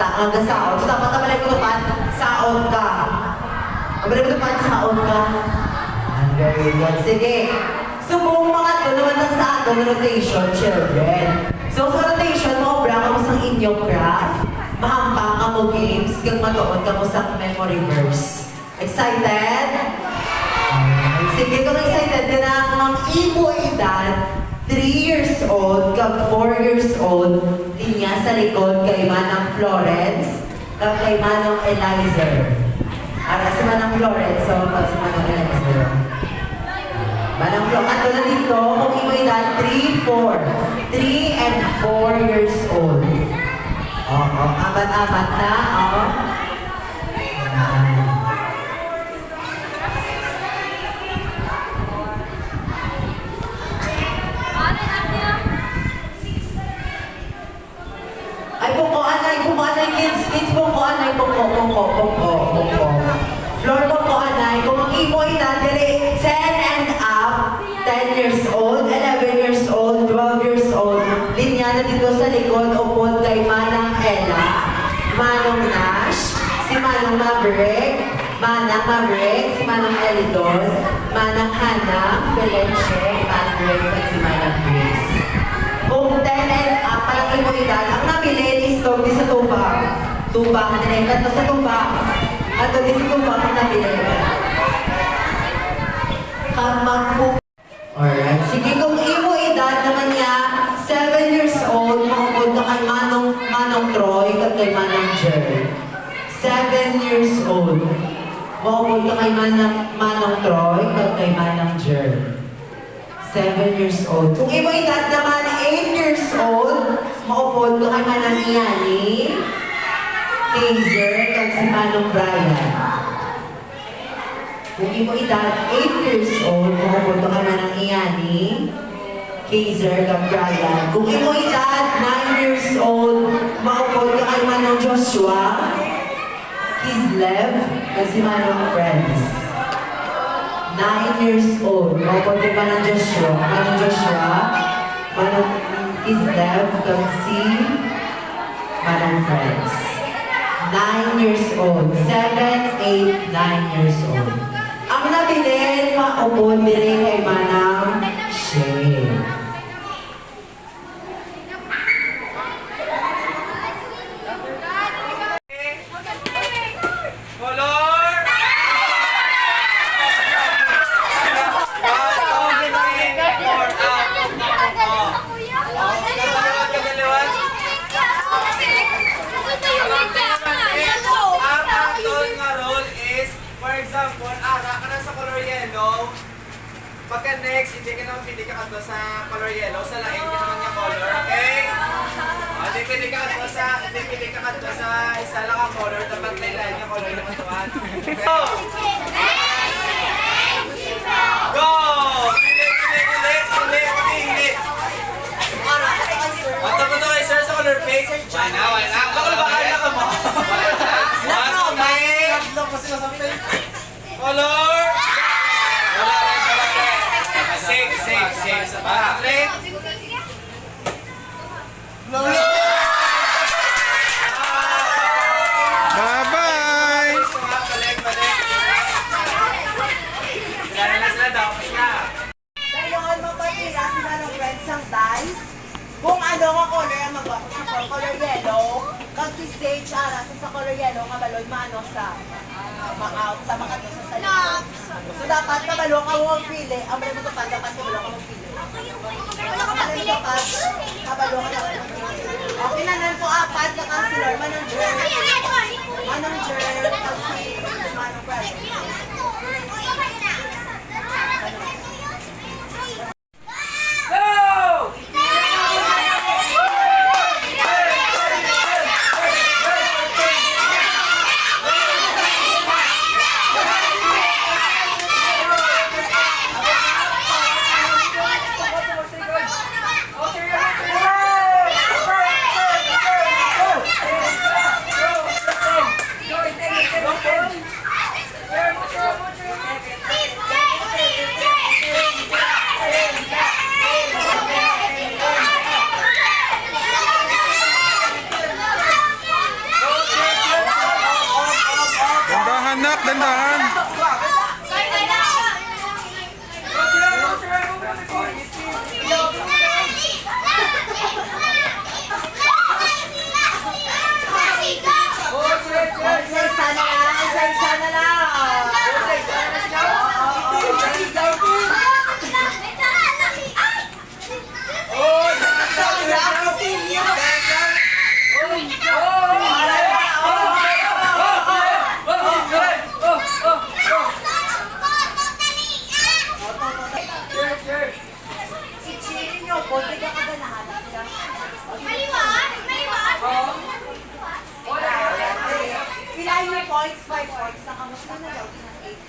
bata hanggang saon. So dapat naman ko naman, saon ka. Ang ko naman, saon ka. Very good. Sige. So kung mga ito naman ang sa atin, rotation, children. So sa rotation, maubra ka mo sa inyong craft. Mahampang ka mo games, kung matuon ka mo sa memory verse. Excited? Sige, kung excited ka na, ang imo edad, 3 years old, kag 4 years old, linya sa likod kay Manang Florence, kag kay Manang Elizer. Para si Manang Florence, so pag si Manang Elizer. Manang Florence, ato na dito, kung imo edad, 3, 4. 3 and 4 years old. Oo, amat-amat na, oo. Ay, puko, kids, puko. Floor, puko, kung ang imo edad, 10 and up, 10 years old, 11 years old, 12 years old, linya na dito sa likod, upon kay Manang Ella, Manong Nash, si Manong Maverick, si Manang Elidon, Manang Hannah, Felice, Patrick, at si Manang Grace. Kung 10 and up, parang imo edad, ang nabili is to di sa tubang. Tubang, nirekat sa tubang. At di sa tubang ang nabili. Alright, sige, kung imo edad naman niya, 7 years old, makapod ka kay Manong Troy at kay Manong Jerry. 7 years old, makapod ka kay Manong Troy at kay Manong Jerry. 7 years old. Kung imo edad naman, 8 years old, maupod ka kay Manang Iani, Kaiser, at si Manong Brian. Kung imo edad, 8 years old, maupod ka kay Manang Iani, Kaiser, at Brian. Kung imo edad, 9 years old, maupod ka kay Manong Joshua, Kislev, at si Manong Friends. 9 years old, maupod ka ng Joshua, Manong Kislev, at si Manong Friends. 9 years old, 7, 8, 9 years old. Ang nabilin, maupod diri kay Manang Shay. Pagka next, hindi ka naman pili ka kanto sa color yellow, sa lain ka naman yung color, okay? Hindi pili ka kanto sa isa lang ang color, dapat may line yung color yung kantuan. Go! Go! Pili! Mata mo to kay sir sa color page. Wala. Bakal ba kaya ka mo? Color! Safe. Patrick. Bye-bye! Ngayon, mapatira sila ng friends ang dice. Kung ano nga color ang magwapo sa color yellow, kag si Sage sa color yellow, kabaloy maano sa ma-out sa makato sa salita. So dapat kabalo ka mo pili, ang mga mo dapat kabalo ka mo pili. Kabalo ka na. Okay na nan po apat na si Norman ng Jer. Manong Jer, kag si Manong Brad. anak, dandahan. Isa-isa na lang, isa-isa na lang. Si Chino, konti ka kaganahan sila. Pilahin mo points, 5 points. Nakamusta na daw? 8.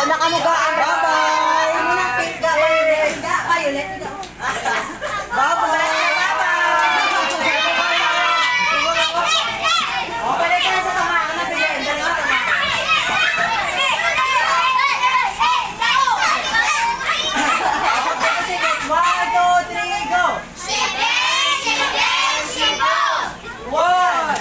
Nakamugaan. Bye-bye. Muna pink. Violet. Violet. Bye-bye. O, balik ka na sa tamaan. Nabigyan. Dali sa tamaan. Sige. 1, 2, 3, go. 1,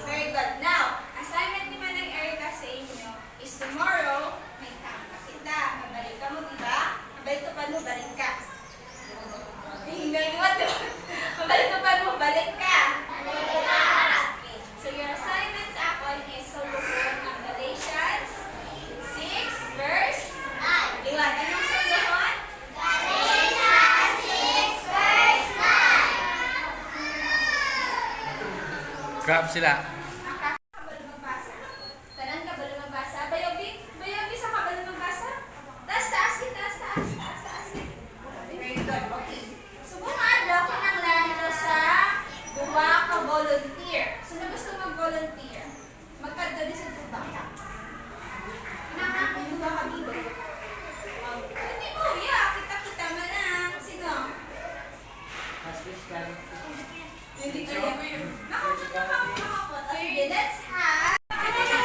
Very good. Now, assignment ni Manang Erica sa inyo is tomorrow, may tama kita. Mabalik ka mo, diba? Mabalik ka pa mo, balik ka. Hingay mo, mabalik ka pa mo, balik ka. Okay. So, your assignment sa akin is suluhon ang Galatians 6 verse 9. Diwan, anong suluhon? Galatians 6 verse 9. Grab sila. Kabalo magbasa. Tanan kabalo magbasa. Bayobi sa kabalo magbasa. Taas kita, taas. Very good. Okay. Subong adlaw ko nang lalo sa duwa ka volunteer. Sino gusto mag-volunteer? Magkadto di sa duwa. Nakako duwa ka dito. Hindi mo, kita man lang. Sino? Sige, let's have... Ano yung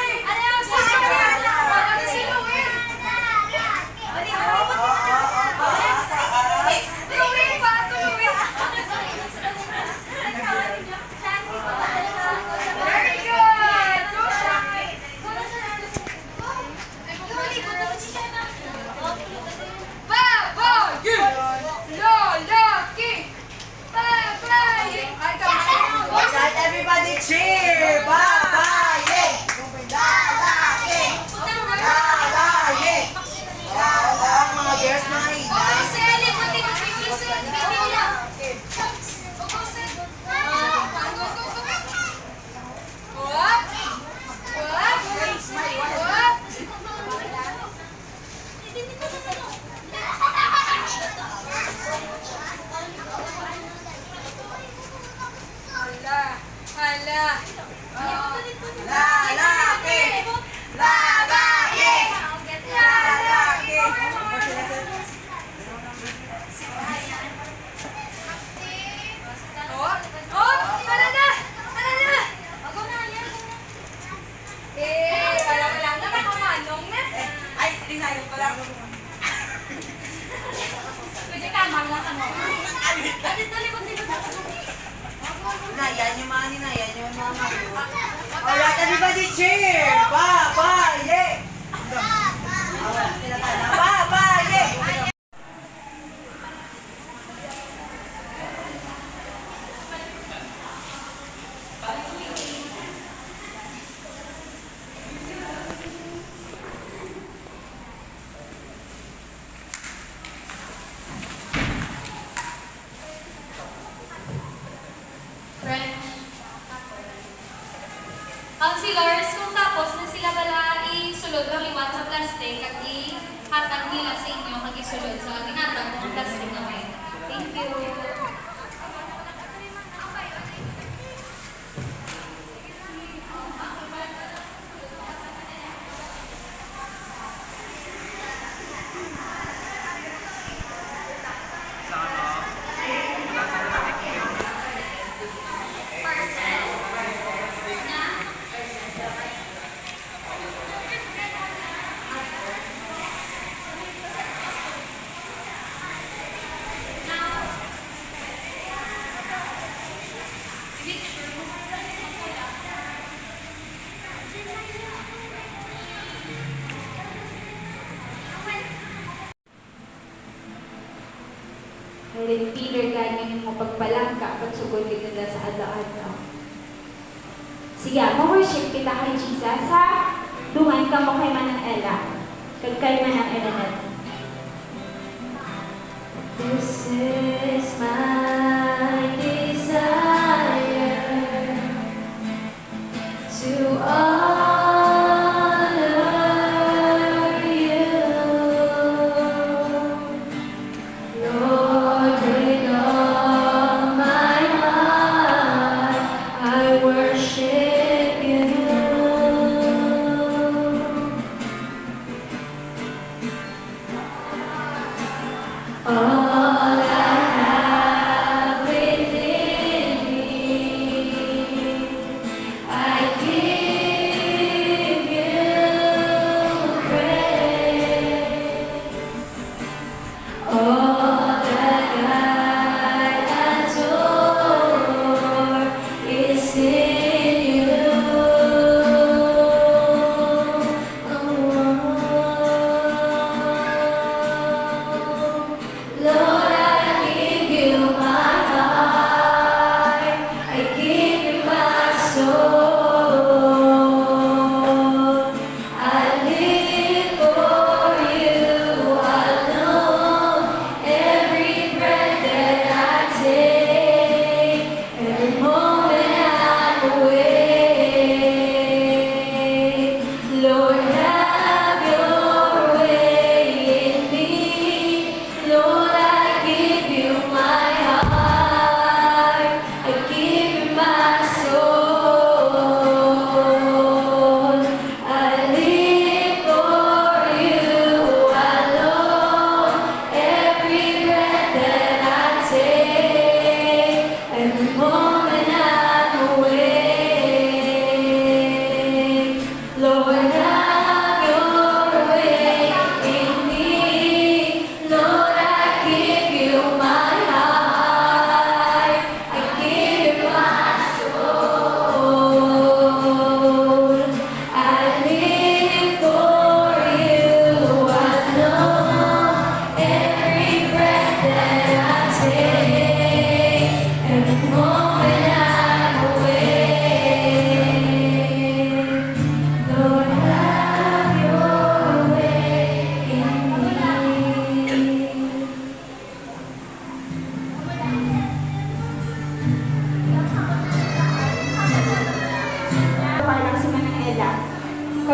silhouette? Ano yung silhouette? Silhouette pa, silhouette. Very good! Go, Shai! Babae! Lalaki! Babae! Ay, kamay! Alright, everybody cheer! Babae! Lalaki! Lalaki! Lalaki! Mga girls, mga ilan. Hala. Lalaki! Lalaki! Lalaki! Tara na! Tara na! Alam lang na makamanong na. Ay, tinayong ko lang. Pwede ka, mga mo. Yan yung mga yan yung mga Alright, everybody cheer! Babae! Babae! French. Counselors, kung tapos na sila bala isulod ang liwat sa plastic at ihatag nila sa inyo kag isulod sa tinatag ng plastic naman. Thank you. Helen Peter ganyan mo pagbalangka pagsugod kita sa adlaw-adlaw. Sige, ma-worship kita kay Jesus ha. Duman ka mo kay Manang Ella. Kag kay Manang Ella. This is my desire to honor you. Lord, with all my heart, I worship you. All I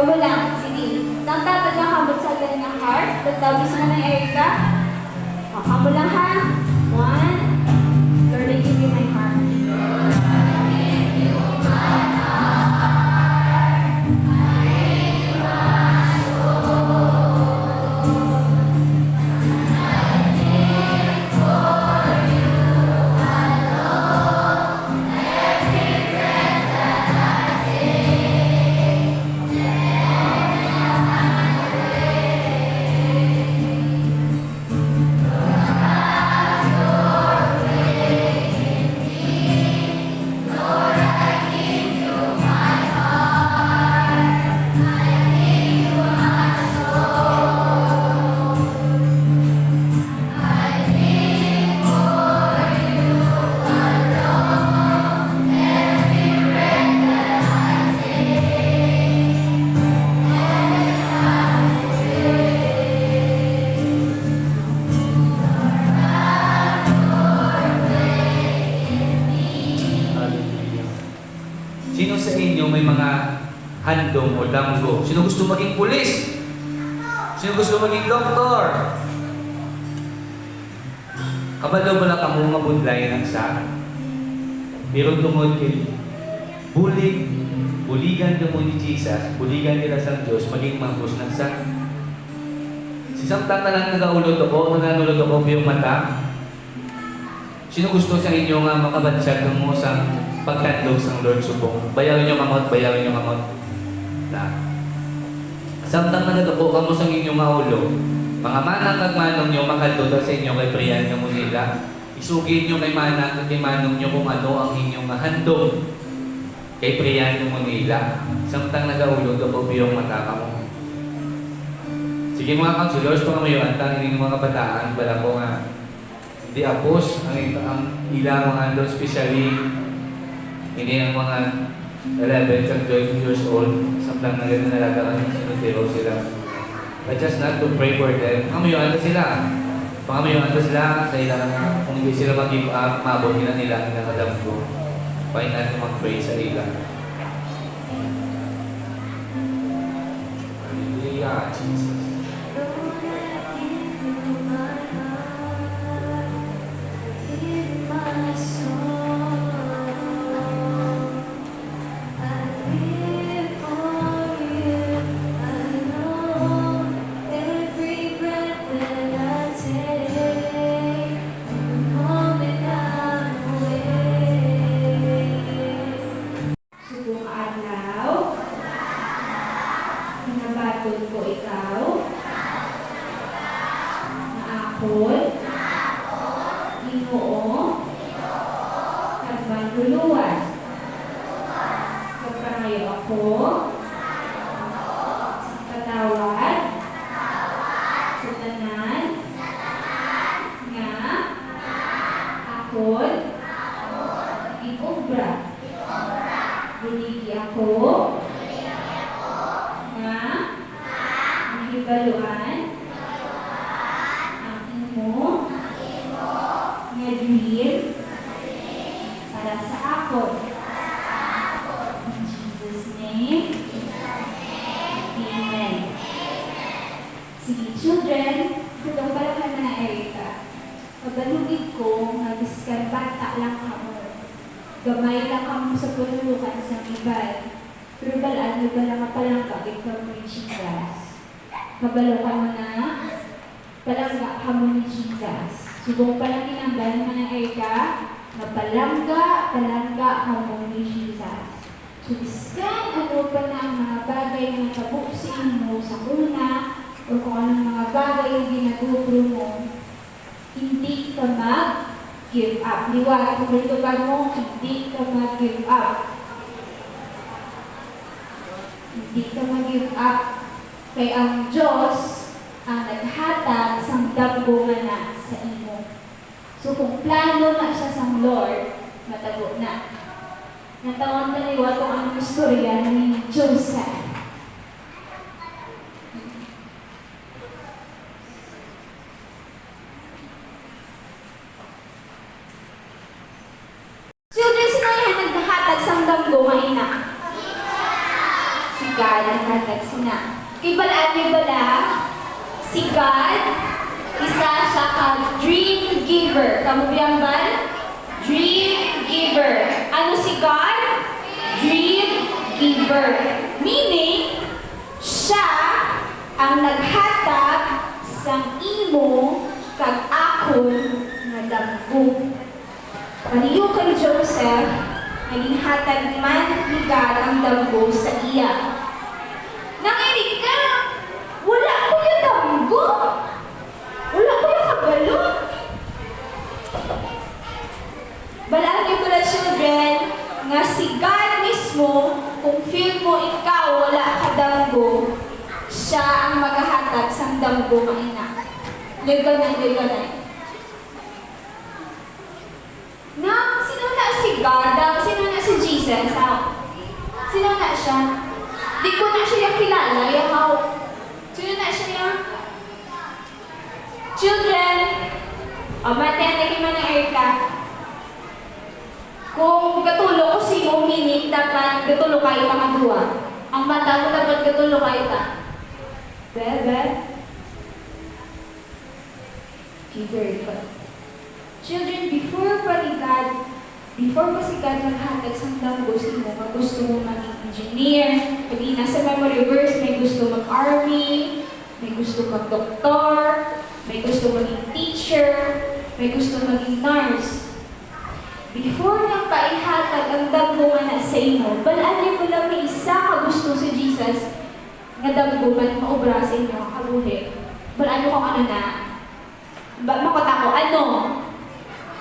Kamulang, sige. Nang tatadya kamot sa ng heart, tatawagis na ng Erica. O, kamulang ha. 1. Lord, I give you my heart. Hallelujah. Sino sa inyo may mga handong o damgo? Sino gusto maging pulis? Sino gusto maging doktor? Kabalo mo lang kamo nga budlay ng sa pero tungod kay buligan mo ni Jesus, buligan nila sa Diyos, maging manghus ng sa si samtang talang nagaulot ako, nananulot ako yung mata. Sino gusto sa inyo nga makabansag ng mo sa pagkandog sa Lord subong? Bayarin nyo kamot, bayarin nyo kamot. Na. Samtang nagatupo ka mo sa inyong nga ulo, mga manang kagmanong nyo makadota sa inyo kay Priyan nga mo nila, isugin nyo kay manang at kay manong nyo kung ano ang inyong handog kay Priyan nga mo nila. Samtang nagaulo, tupo yung mata ka mo. Sige mga counselors, pangamayuan, tangin ng mga kabataan, bala ko nga, di apos ang ilang mga doon, especially hindi ang mga 11 to 12 years old, samtang nalalagaan ng sinutiro sila. But just not to pray for them. Pangamayuan sila. Pangamayuan sila sa ilang kung hindi sila mag-give up, mabot nila ang nakadamgo. Painan mo mag-pray sa ilang. Hallelujah, Jesus. Subong adlaw, hinabatod ko ikaw, na akon, Ginoo, kagbantuluwas, kapangayo ako, sa katawad, sa tanan, nga, akon, giobra, buligi ako, nga, nahibaluan, ang imo, nga dream, para sa akon. In Jesus' name, Amen. Sige, children, kung pala ka na Erica, pagbalugid ko, nga biskan bata lang kamo. Gamay lang kamo sa panulukan sa ibay. Pero balaan mo ba lang palang kabig ka mo ni Jesus? Kabalo ka mo na, palangga ka mo ni Jesus. Subong palang kinambahan mo na Erica, na palangga ka mo ni Jesus. So, iskan ano pa na ang mga bagay na nakabuksiin mo sa una, o kung anong mga bagay yung ginagubro mo, hindi ka mag-give up. Liwanag kung dito ba mo, hindi ka mag-give up. Hindi ka mag-give up. Kaya ang Diyos ang naghatag sang damgo na sa imo. So kung plano na siya sang Lord, matago na. Natawan ka liwa kung anong istorya ni Joseph. Children, sino yung naghatag sang damgo mahina? Si God ang maghatag sina. Kay balaan niyo bala, si God, isa siya ka dream giver. Kamu biyang bal? Dream giver. Ano si God? Dream giver. Meaning, siya ang naghatag sa imo kag akon nga damgo. Paniyo kay Joseph, naging hatag man ni God ang damgo sa iya. Nanginig ka! Wala ko yung damgo! Wala ko yung kabalo! Balaan niyo pala, children, nga si God mismo, kung feel mo ikaw wala ka damgo, siya ang maghahatag sa damgo ng ina. Liganay. Sino na si God? Sino na si Jesus? Sino na siya? Di ko na siya kilala. Sino na siya? Children, matayan na kayo ng Erica. Kung katulo ko si meaning, dapat katulo kayo mga duwa. Ang mata ko dapat katulo kayo ta. Bebe? Okay, very good. Children, before pa si God maghatag sa damgo sa mo, gusto mo maging engineer, pag nasa memory verse, may gusto mag-army, may gusto mag-doktor, may gusto maging teacher, may gusto maging nurse. Before nang paihatag ang damgo nga na sa imo, balaan niyo ko lang may isa ka gusto si Jesus nga damgo man maobra sa inyo ang kabuhi. Balaan niyo kung ano na. Makota ko, ano?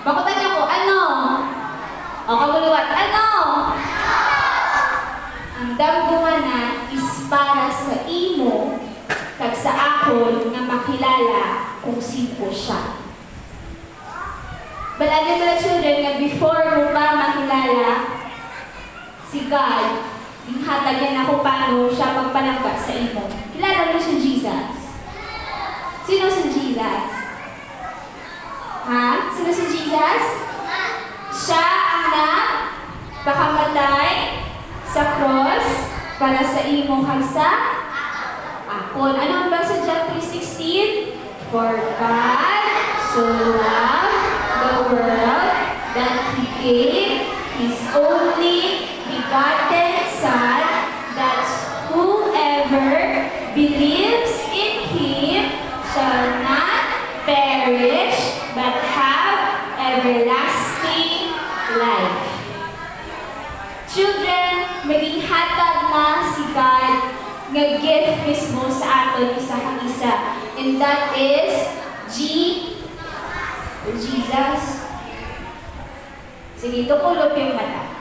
Makota niyo ko, ano? O kamuluwat, ano? Ang damgo nga na is para sa imo kag sa akon nga makilala kung sino siya. Balaan niyo pala, children, nga before mo pa makilala si God, hatag yan ako paano siya magpalanggas sa imo. Kilala mo si Jesus? Sino si Jesus? Ha? Sino si Jesus? Siya ang nagpakamatay sa cross para sa imo kag sa akon. Ano ang basa John 3:16? For God so loved the world that He gave His only begotten Son, that whoever believes in Him shall not perish but have everlasting life. Children, maging hatag na si God nga gift mismo sa aton isa kang isa. And that is Jesus. Sige, tukulog yung mata.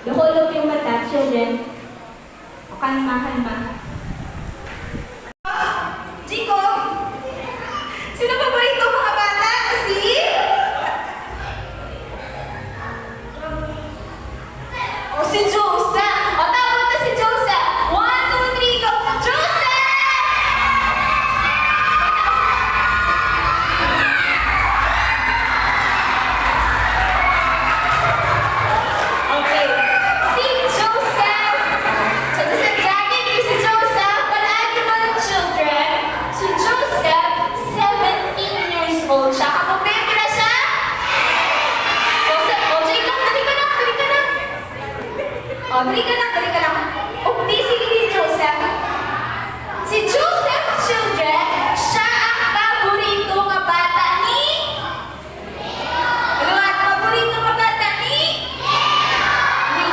Tukulog yung mata, children. O kalma. Jacob! Sino ba ito mga bata? Si? O si Joseph! O tawag na si Joseph! 1, 2, 3, go! Joseph! Okay. Si Joseph! So, sa jacket ni si Joseph, palaan niyo mga children, si Joseph, 17 years old siya. Kapag na siya? Joseph, Jacob, dali ka lang. Dali ka lang. Di si Joseph. Si Joseph, children, siya ang paborito nga bata ni? Paborito nga bata ni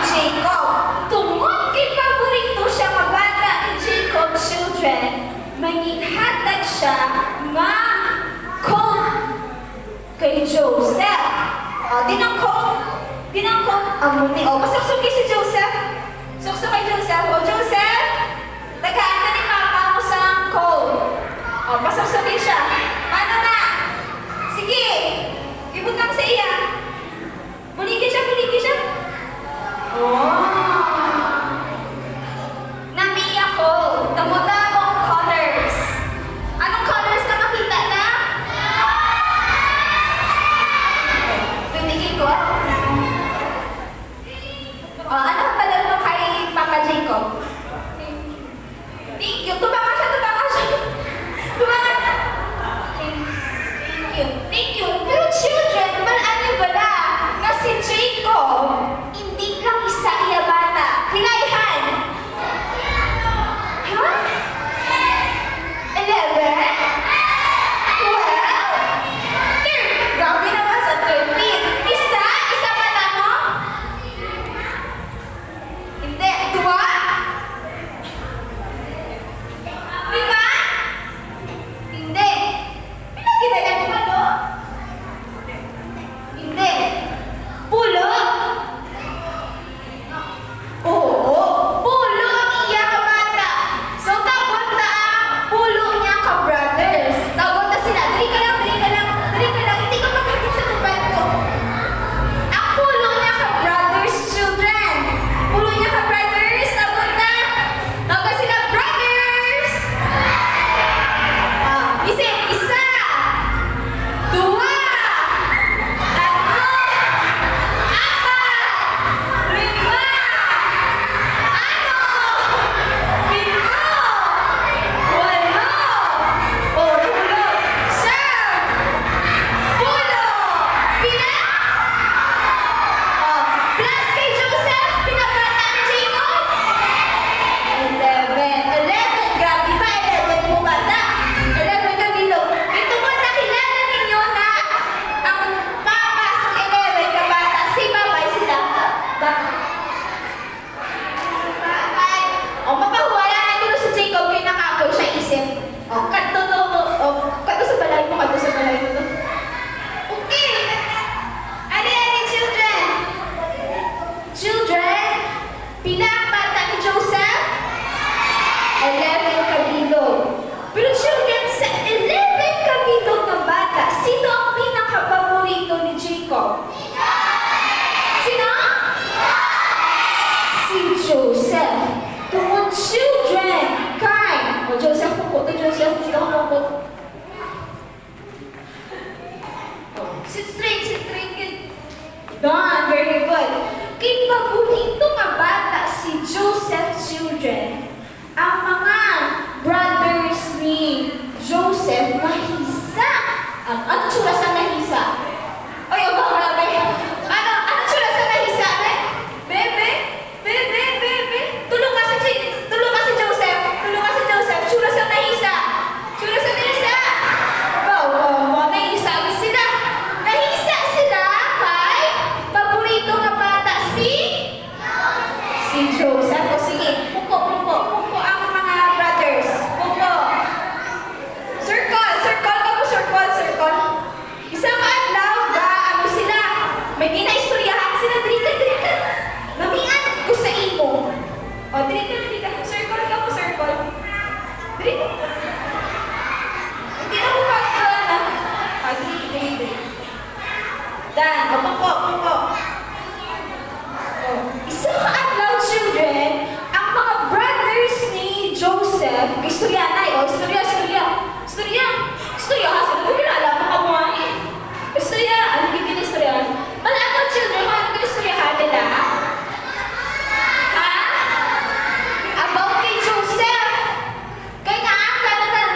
Jacob. Tungod kay paborito siya nga bata ni Jacob, children, maginghatag siya nga coat kay Joseph. Dinangkot amuni. Pasuksukin si Joseph. Suksok kay Joseph. Joseph, tagaan ka ni Papa mo sa coat. Pasuksukin siya. Paano na? Sige. Ibutang sa iya. Buligi siya. Namiya ko. Tamo-tamong colors. Anong colors na makita na? Tunigin ko. Ano pala mo kay Papa Jacob? Sino? Si Joseph. Tungkol children. Kay. O Joseph, pukot. Joseph, dito ka pukot. Sit straight, good. Done, very good. Kay paborito nga bata si Joseph children, ang mga brothers ni Joseph mahisa. Ano tsura sa mahisa? Oy, wala ba? Ano tsura sa mahisa, be? Bebe? Tulong ka si Joseph. Tsura sa mahisa. Nahisa sila. Nahisa sila kay paborito nga bata si Joseph. O sige, puko ang mga brothers. Puko. Circle. Isang adlaw ga, ano sila? May ginaistoryahan sila. Drika. Namian ko sa imo. O, drika. Circle. Drika. Hindi na ko pagkala. Drika. Dan, o, puko. Isang adlaw, children, ang mga brothers ni Joseph, istoryanay, istorya, ha, sabi ko kilala, makamuha eh. Istorya, ano bigyan istorya? Malakot, children, ano bigyan istoryahan nila? Ha? About kay Joseph. Kaya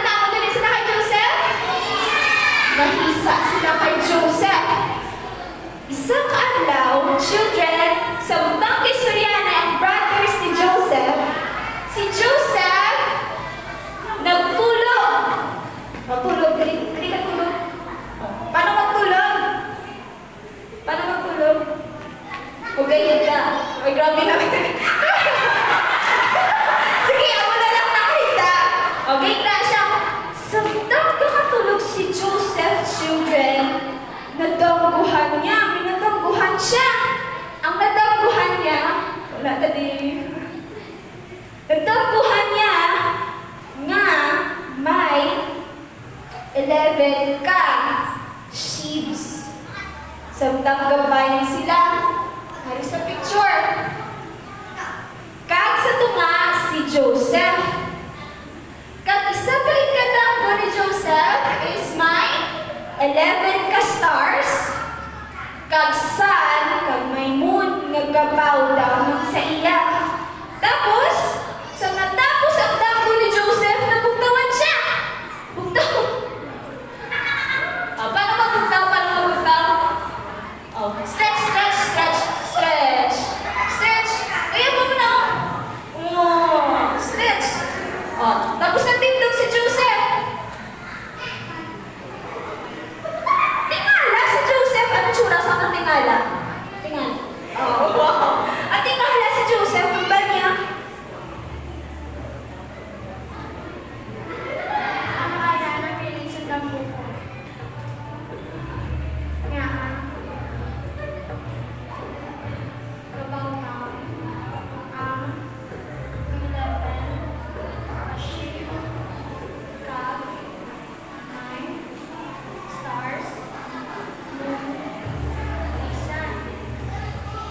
namo din sila kay Joseph? Mahisa sila kay Joseph. Isang adlaw, children, sa butang istoryanay ang brothers ni Joseph, si Joseph nagtulog. Dali ka tulog. Paano magtulog? O ganyan ka. Ay, grabe na. Sige, ako na lang nakita. Okay na siya. Sa butang kakatulog si Joseph, children, minadangguhan siya. Ang nadangguhan niya, wala ka din. Nadangguhan niya nga may 11 ka sheeps. Samtang gabayan sila. Hari sa picture. Kag sa tunga si Joseph. Kag isa kay kadanggo ni Joseph is may 11 ka stars. Kag sun, kag may moon, nagkabaw daw sa iya. Tapos, sa natapos ang danggo ni Joseph, nabugtawan siya. Bugtaw. Paano magbugtaw? Stretch. Ayan mo na. Stretch. Tapos natindog si Joseph. Tingala si Joseph. Ano tsura sa kang tingala? Tingala. Wow. At tingala si Joseph. Ang ba niya? Ang kaya na piling sa dambo ko. Nga, kabaw na ang 11 sheep, cub, 9 stars, moon, sun.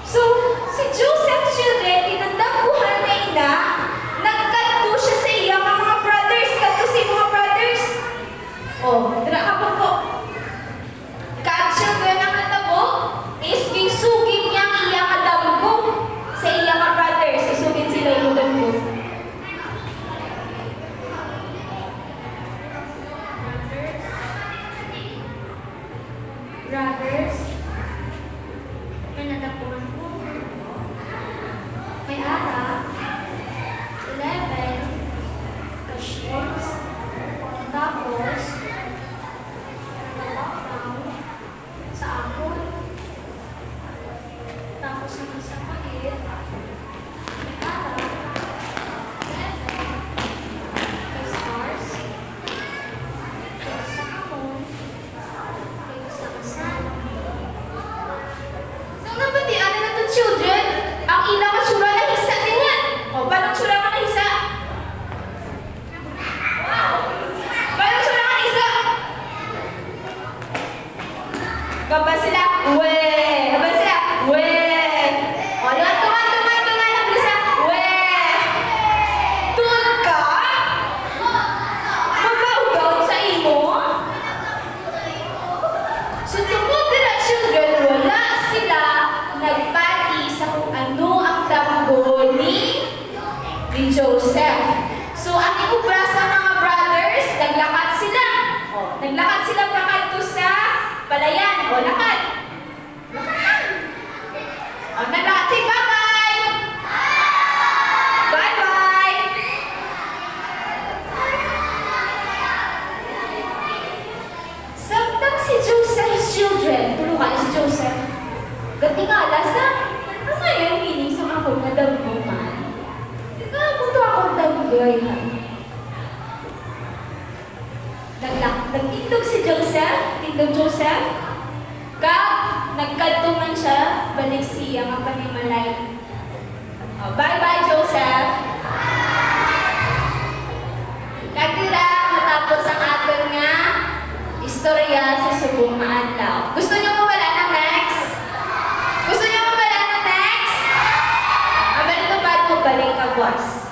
So, si Joseph children, tinandangguhan na ina, nagkanto siya sa iya mga brothers. Kanto sa mga brothers. Tira ka po. Kag children ang natabo, is ginsugin niya ang iya kadamgo sa iya mga brothers. Isugin sila yung damgo. Brothers, may nadapuan ko. May ara, 11 ka-sheets, tapos, nag-lockdown sa akon. Tapos, ang isa pait, may ara, 11 ka-stars, kaya sa kamon, kaya sa kasan. So, nabatian na natin children, ang ilang matsura na hisa din yan. Paano tsura ka na hisa? Paano tsura ka na hisa? Gaba sila, we! Kang Joseph, kag nagkadtuman siya, balik siya nga panimalay. Bye-bye, Joseph! Kagdira, matapos ang aton nga istorya sa subong nga adlaw. Gusto niyo mo pala ng next? Gusto niyo mo pala ng next? Abalik ka ba mo balik ka, boss?